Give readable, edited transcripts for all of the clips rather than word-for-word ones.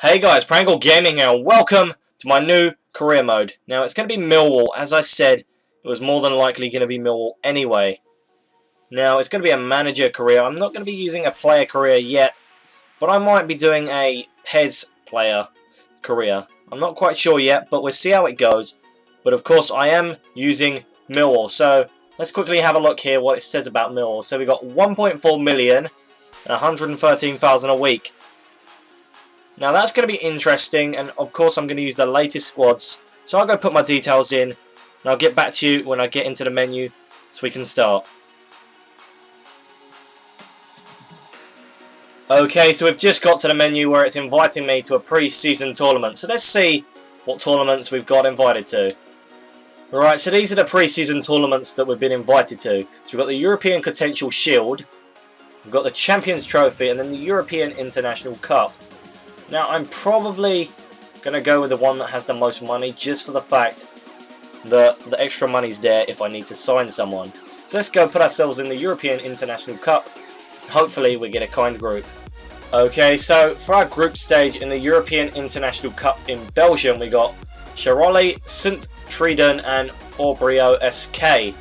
Hey guys, Prangell Gaming here, and welcome to my new career mode. Now it's going to be Millwall. As I said, it was more than likely going to be Millwall anyway. Now it's going to be a manager career. I'm not going to be using a player career yet, but I might be doing a PES player career. I'm not quite sure yet, but we'll see how it goes. But of course I am using Millwall, so let's quickly have a look here what it says about Millwall. So we got 1.4 million, 113,000 a week. Now that's going to be interesting, and of course I'm going to use the latest squads. So I'll go put my details in, and I'll get back to you when I get into the menu so we can start. Okay, so we've just got to the menu where it's inviting me to a pre-season tournament. So let's see what tournaments we've got invited to. Alright, so these are the pre-season tournaments that we've been invited to. So we've got the European Potential Shield, we've got the Champions Trophy, and then the European International Cup. Now, I'm probably going to go with the one that has the most money, just for the fact that the extra money's there if I need to sign someone. So let's go put ourselves in the European International Cup. Hopefully we get a kind group. Okay, so for our group stage in the European International Cup in Belgium, we got Charolais, St. Triden and Orbrio SK.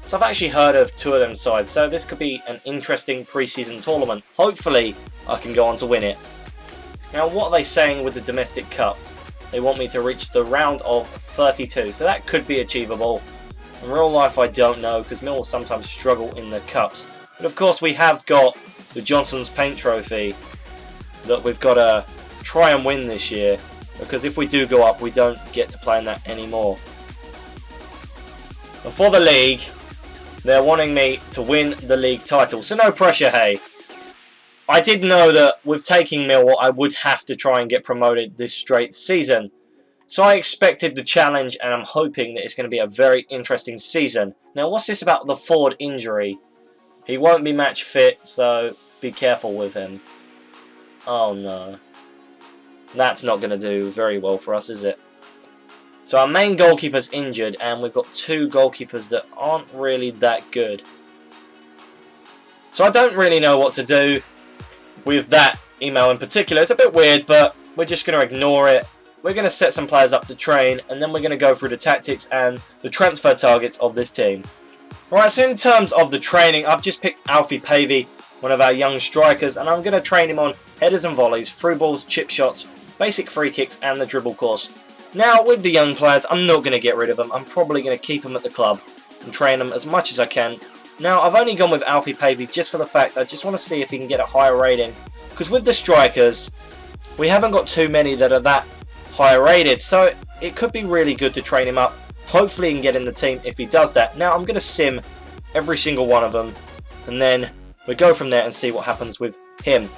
So I've actually heard of two of them sides, so this could be an interesting pre-season tournament. Hopefully I can go on to win it. Now, what are they saying with the Domestic Cup? They want me to reach the round of 32, so that could be achievable. In real life, I don't know, because Millwall sometimes struggle in the cups. But of course, we have got the Johnson's Paint Trophy that we've got to try and win this year, because if we do go up, we don't get to play in that anymore. And for the league, they're wanting me to win the league title, so no pressure, hey. I did know that with taking Millwall, I would have to try and get promoted this straight season. So I expected the challenge, and I'm hoping that it's going to be a very interesting season. Now, what's this about the Ford injury? He won't be match fit, so be careful with him. Oh no. That's not going to do very well for us, is it? So our main goalkeeper's injured, and we've got two goalkeepers that aren't really that good. So I don't really know what to do with that email in particular. It's a bit weird, but we're just going to ignore it. We're going to set some players up to train, and then we're going to go through the tactics and the transfer targets of this team. Alright, so in terms of the training, I've just picked Alfie Pavey, one of our young strikers, and I'm going to train him on headers and volleys, through balls, chip shots, basic free kicks, and the dribble course. Now, with the young players, I'm not going to get rid of them. I'm probably going to keep them at the club and train them as much as I can. Now, I've only gone with Alfie Pavey just for the fact I just want to see if he can get a higher rating. Because with the strikers, we haven't got too many that are that high rated. So it could be really good to train him up. Hopefully he can get in the team if he does that. Now, I'm going to sim every single one of them. And then we go from there and see what happens with him.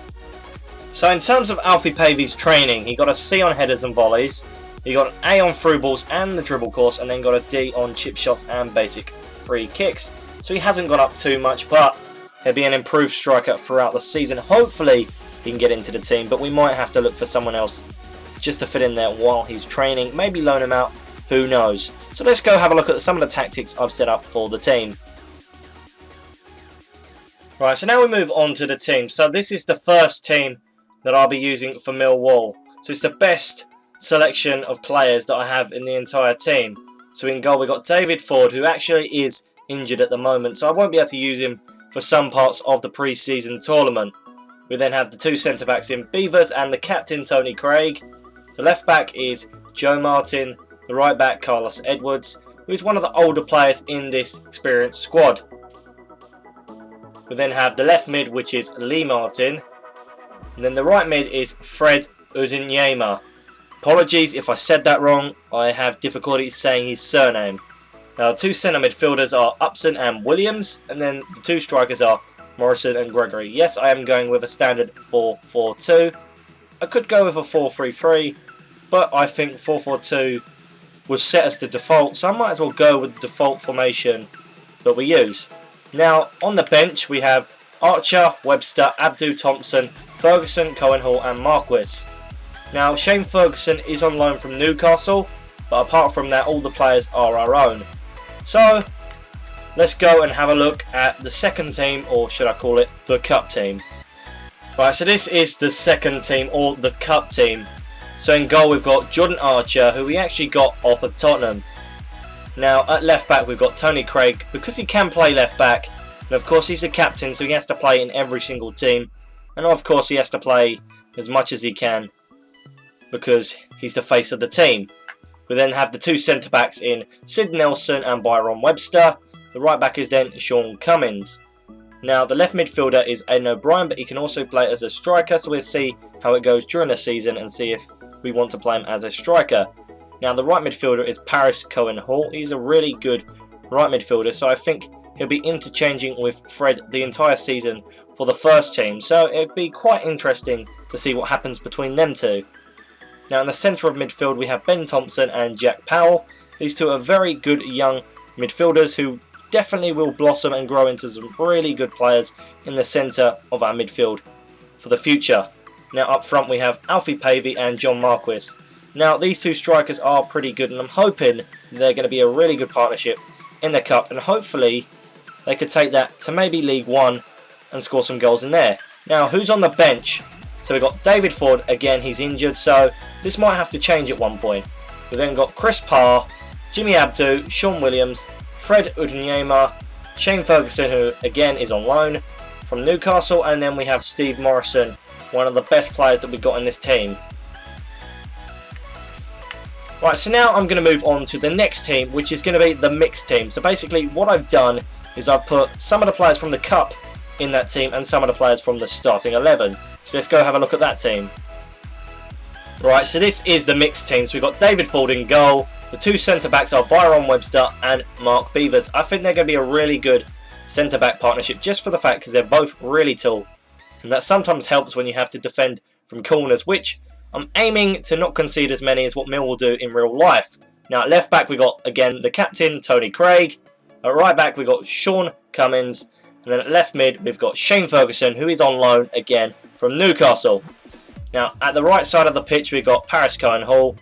So in terms of Alfie Pavey's training, he got a C on headers and volleys. He got an A on through balls and the dribble course. And then got a D on chip shots and basic free kicks. So he hasn't gone up too much, but he'll be an improved striker throughout the season. Hopefully he can get into the team, but we might have to look for someone else just to fit in there while he's training. Maybe loan him out, who knows. So let's go have a look at some of the tactics I've set up for the team. Right, so now we move on to the team. So this is the first team that I'll be using for Millwall. So it's the best selection of players that I have in the entire team. So in goal we've got David Ford, who actually is injured at the moment, so I won't be able to use him for some parts of the pre-season tournament. We then have the two centre-backs in Beavers and the captain Tony Craig. The left-back is Joe Martin, the right-back Carlos Edwards, who is one of the older players in this experienced squad. We then have the left mid, which is Lee Martin, and then the right mid is Fred Udinyema. Apologies if I said that wrong, I have difficulty saying his surname. Now, the two centre midfielders are Upson and Williams, and then the two strikers are Morrison and Gregory. Yes, I am going with a standard 4-4-2. I could go with a 4-3-3, but I think 4-4-2 was set as the default, so I might as well go with the default formation that we use. Now, on the bench, we have Archer, Webster, Abdu Thompson, Ferguson, Cohen Hall, and Marquis. Now, Shane Ferguson is on loan from Newcastle, but apart from that, all the players are our own. So, let's go and have a look at the second team, or should I call it the cup team. Right, so this is the second team, or the cup team. So in goal we've got Jordan Archer, who we actually got off of Tottenham. Now at left back we've got Tony Craig, because he can play left back. And of course he's a captain, so he has to play in every single team. And of course he has to play as much as he can, because he's the face of the team. We then have the two centre backs in Sid Nelson and Byron Webster. The right back is then Sean Cummins. Now the left midfielder is Aidan O'Brien, but he can also play as a striker, so we'll see how it goes during the season and see if we want to play him as a striker. Now the right midfielder is Paris Cohen-Hall. He's a really good right midfielder, so I think he'll be interchanging with Fred the entire season for the first team, so it'd be quite interesting to see what happens between them two. Now in the centre of midfield we have Ben Thompson and Jack Powell. These two are very good young midfielders who definitely will blossom and grow into some really good players in the centre of our midfield for the future. Now up front we have Alfie Pavey and John Marquis. Now these two strikers are pretty good, and I'm hoping they're going to be a really good partnership in the cup, and hopefully they could take that to maybe League One and score some goals in there. Now who's on the bench? So we've got David Ford, again he's injured, so this might have to change at one point. We've then got Chris Parr, Jimmy Abdu, Sean Williams, Fred Udnyema, Shane Ferguson, who again is on loan from Newcastle, and then we have Steve Morrison, one of the best players that we've got in this team. Right, so now I'm going to move on to the next team, which is going to be the mixed team. So basically what I've done is I've put some of the players from the cup in that team and some of the players from the starting 11. So let's go have a look at that team. Right, so this is the mixed team. So we've got David Ford in goal. The two centre-backs are Byron Webster and Mark Beavers. I think they're going to be a really good centre-back partnership, just for the fact because they're both really tall. And that sometimes helps when you have to defend from corners, which I'm aiming to not concede as many as what Millwall do in real life. Now at left back we got, again, the captain, Tony Craig. At right back we got Sean Cummins. And then at left mid we've got Shane Ferguson, who is on loan again from Newcastle. Now at the right side of the pitch we've got Paris Cohen-Hall.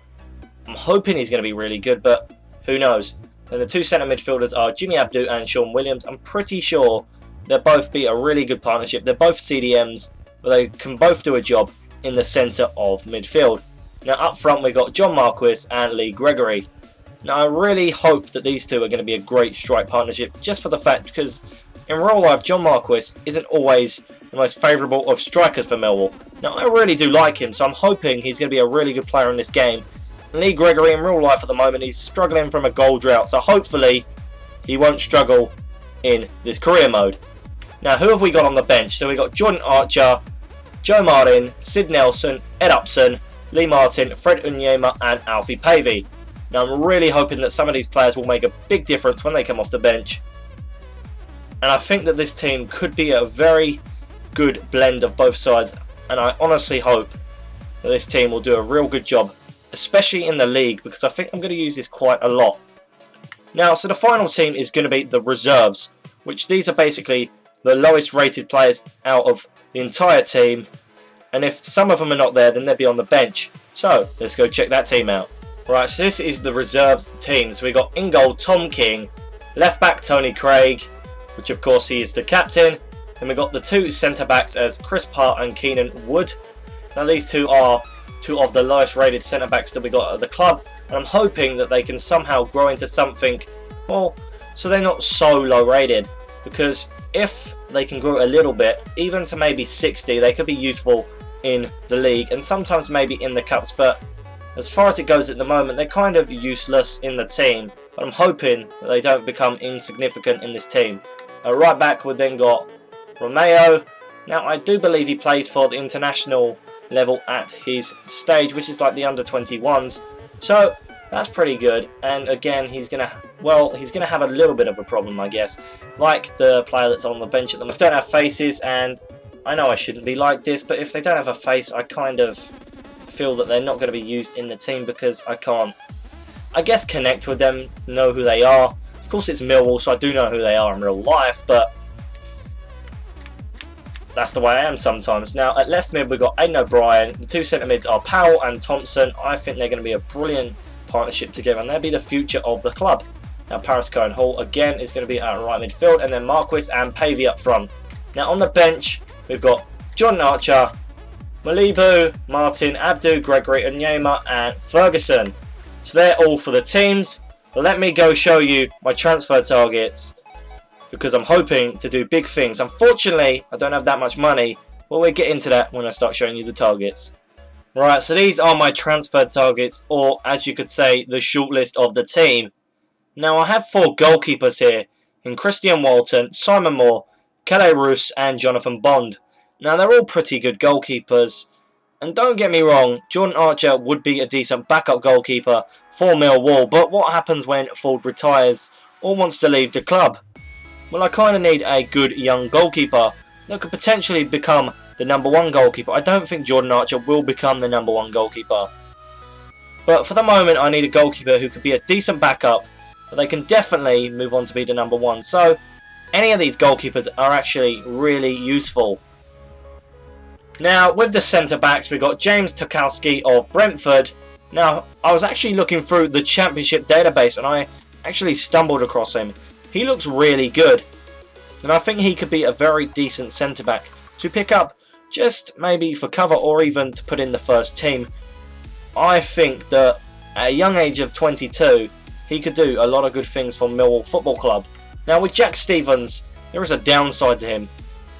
I'm hoping he's going to be really good, but who knows. Then the two centre midfielders are Jimmy Abdu and Sean Williams. I'm pretty sure they'll both be a really good partnership. They're both CDMs, but they can both do a job in the centre of midfield. Now up front we've got John Marquis and Lee Gregory. Now I really hope that these two are going to be a great strike partnership, just for the fact because in real life John Marquis isn't always the most favourable of strikers for Millwall. Now I really do like him, so I'm hoping he's going to be a really good player in this game. Lee Gregory in real life at the moment, he's struggling from a goal drought, so hopefully he won't struggle in this career mode. Now who have we got on the bench? So we've got Jordan Archer, Joe Martin, Sid Nelson, Ed Upson, Lee Martin, Fred Udnyema and Alfie Pavey. Now I'm really hoping that some of these players will make a big difference when they come off the bench. And I think that this team could be a very good blend of both sides, and I honestly hope that this team will do a real good job, especially in the league, because I think I'm going to use this quite a lot. Now, so the final team is going to be the reserves, which these are basically the lowest rated players out of the entire team, and if some of them are not there, then they'll be on the bench. So let's go check that team out. Right, so this is the reserves team. So we got in goal Tom King, left back Tony Craig, which of course he is the captain. Then we got the two centre backs as Chris Parr and Keenan Wood. Now these two are two of the lowest rated centre backs that we got at the club, and I'm hoping that they can somehow grow into something, well, so they're not so low rated, because if they can grow a little bit, even to maybe 60, they could be useful in the league and sometimes maybe in the cups. But as far as it goes at the moment, they're kind of useless in the team, but I'm hoping that they don't become insignificant in this team. Right back we've then got Romeo. Now I do believe he plays for the international level at his stage, which is like the under 21s, so that's pretty good. And again, he's gonna have a little bit of a problem, I guess, like the player that's on the bench at the moment. Don't have faces, and I know I shouldn't be like this, but if they don't have a face, I kind of feel that they're not going to be used in the team, because I can't, I guess, connect with them, know who they are. Of course it's Millwall, so I do know who they are in real life, but that's the way I am sometimes. Now at left mid we've got Aidan O'Brien. The two centre mids are Powell and Thompson. I think they're going to be a brilliant partnership together, and they'll be the future of the club. Now Paris Cohen-Hall again is going to be at right midfield, and then Marquis and Pavey up front. Now on the bench we've got Jordan Archer, Malibu, Martin, Abdu, Gregory, Onyema and Ferguson. So they're all for the teams. But let me go show you my transfer targets because I'm hoping to do big things. Unfortunately, I don't have that much money, but we'll get into that when I start showing you the targets. Right, so these are my transfer targets, or as you could say, the shortlist of the team. Now I have 4 goalkeepers here in Christian Walton, Simon Moore, Calais Roos and Jonathan Bond. Now they're all pretty good goalkeepers, and don't get me wrong, Jordan Archer would be a decent backup goalkeeper for Millwall, but what happens when Ford retires or wants to leave the club? Well, I kind of need a good young goalkeeper that could potentially become the #1 goalkeeper. I don't think Jordan Archer will become the #1 goalkeeper. But for the moment, I need a goalkeeper who could be a decent backup, but they can definitely move on to be the #1. So, any of these goalkeepers are actually really useful. Now, with the centre-backs, we've got James Tarkowski of Brentford. Now, I was actually looking through the Championship database, and I actually stumbled across him. He looks really good, and I think he could be a very decent centre-back to pick up just maybe for cover or even to put in the first team. I think that at a young age of 22, he could do a lot of good things for Millwall Football Club. Now with Jack Stevens, there is a downside to him.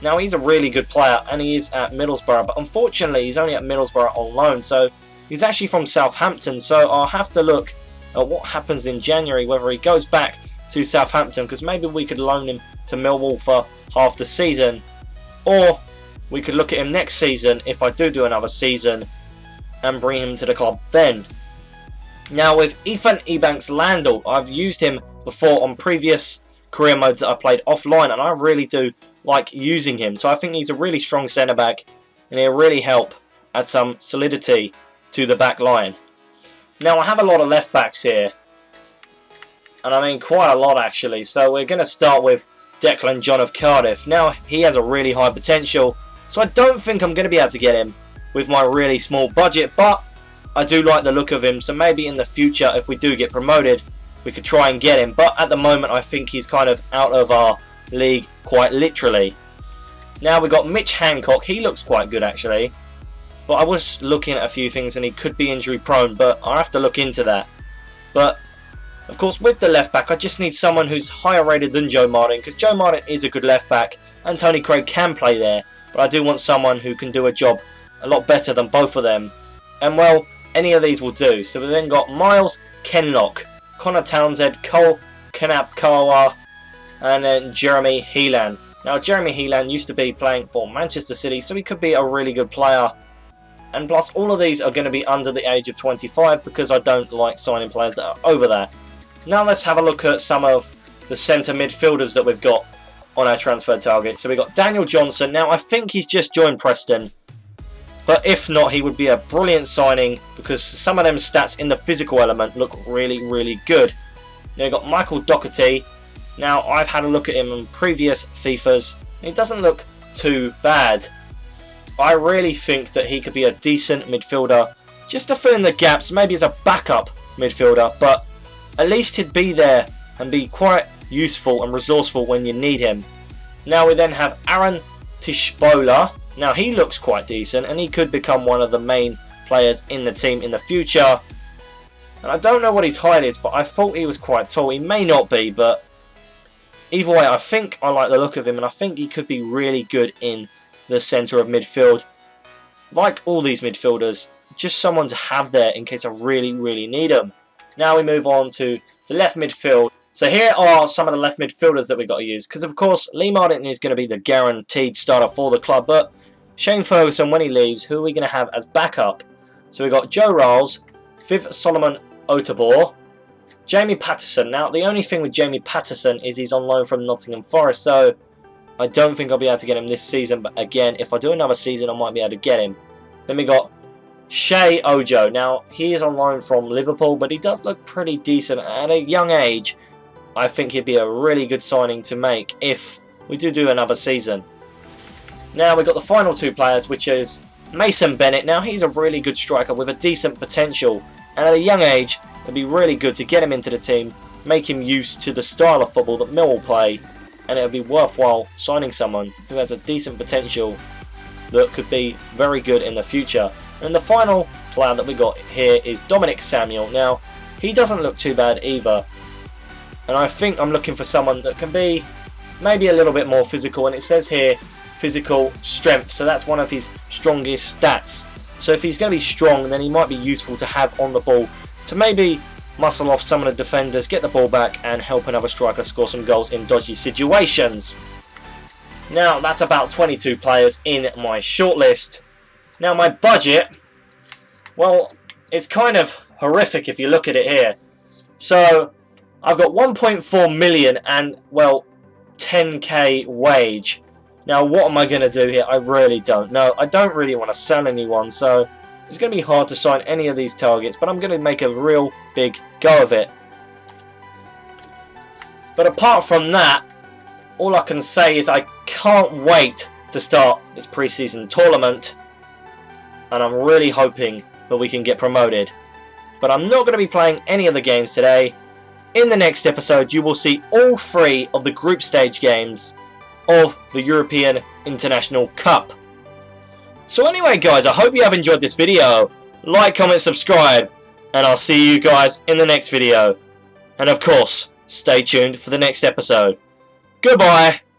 Now he's a really good player and he is at Middlesbrough, but unfortunately he's only at Middlesbrough on loan, so he's actually from Southampton, so I'll have to look at what happens in January, whether he goes back to Southampton, because maybe we could loan him to Millwall for half the season, or we could look at him next season if I do another season and bring him to the club then. Now with Ethan Ebanks-Landell, I've used him before on previous career modes that I played offline, and I really do like using him. So I think he's a really strong centre back and he'll really help add some solidity to the back line. Now I have a lot of left backs here, and I mean quite a lot actually. So we're going to start with Declan John of Cardiff. Now he has a really high potential, so I don't think I'm going to be able to get him with my really small budget, but I do like the look of him, so maybe in the future if we do get promoted we could try and get him, but at the moment I think he's kind of out of our league quite literally. Now we've got Mitch Hancock. He looks quite good actually, but I was looking at a few things and he could be injury prone, but I'll have to look into that. But of course with the left back I just need someone who's higher rated than Joe Martin, because Joe Martin is a good left back and Tony Craig can play there, but I do want someone who can do a job a lot better than both of them, and well, any of these will do. So we then got Miles Kenlock, Connor Townsend, Cole Kanapkawa, and then Jeremy Heelan. Now Jeremy Heelan used to be playing for Manchester City, so he could be a really good player, and plus all of these are going to be under the age of 25 because I don't like signing players that are over that. Now let's have a look at some of the centre midfielders that we've got on our transfer target. So we've got Daniel Johnson. Now I think he's just joined Preston, but if not, he would be a brilliant signing because some of them stats in the physical element look really, really good. Now we've got Michael Doherty. Now I've had a look at him in previous FIFAs and he doesn't look too bad. I really think that he could be a decent midfielder just to fill in the gaps, maybe as a backup midfielder, but at least he'd be there and be quite useful and resourceful when you need him. Now we then have Aaron Tishbola. Now he looks quite decent and he could become one of the main players in the team in the future. And I don't know what his height is, but I thought he was quite tall. He may not be, but either way I think I like the look of him and I think he could be really good in the centre of midfield. Like all these midfielders, just someone to have there in case I really, really need him. Now we move on to the left midfield. So here are some of the left midfielders that we've got to use, because of course Lee Martin is going to be the guaranteed starter for the club, but Shane Ferguson, when he leaves, who are we going to have as backup? So we've got Joe Riles, Viv Solomon Otabor, Jamie Patterson. Now the only thing with Jamie Patterson is he's on loan from Nottingham Forest, so I don't think I'll be able to get him this season, but again, if I do another season I might be able to get him. Then we got Shea Ojo. Now he is on loan from Liverpool, but he does look pretty decent at a young age. I think he'd be a really good signing to make if we do another season. Now we've got the final two players, which is Mason Bennett. Now he's a really good striker with a decent potential, and at a young age it'd be really good to get him into the team, make him used to the style of football that Millwall play, and it would be worthwhile signing someone who has a decent potential that could be very good in the future. And the final player that we got here is Dominic Samuel. Now, he doesn't look too bad either. And I think I'm looking for someone that can be maybe a little bit more physical. And it says here, physical strength. So that's one of his strongest stats. So if he's going to be strong, then he might be useful to have on the ball to maybe muscle off some of the defenders, get the ball back, and help another striker score some goals in dodgy situations. Now, that's about 22 players in my shortlist. Now, my budget, well, it's kind of horrific if you look at it here. So, I've got 1.4 million and, well, 10k wage. Now, what am I going to do here? I really don't know. I don't really want to sell anyone, so it's going to be hard to sign any of these targets, but I'm going to make a real big go of it. But apart from that, all I can say is I can't wait to start this pre-season tournament, and I'm really hoping that we can get promoted. But I'm not going to be playing any of the games today. In the next episode, you will see all 3 of the group stage games of the European International Cup. So anyway guys, I hope you have enjoyed this video. Like, comment, subscribe, and I'll see you guys in the next video. And of course, stay tuned for the next episode. Goodbye!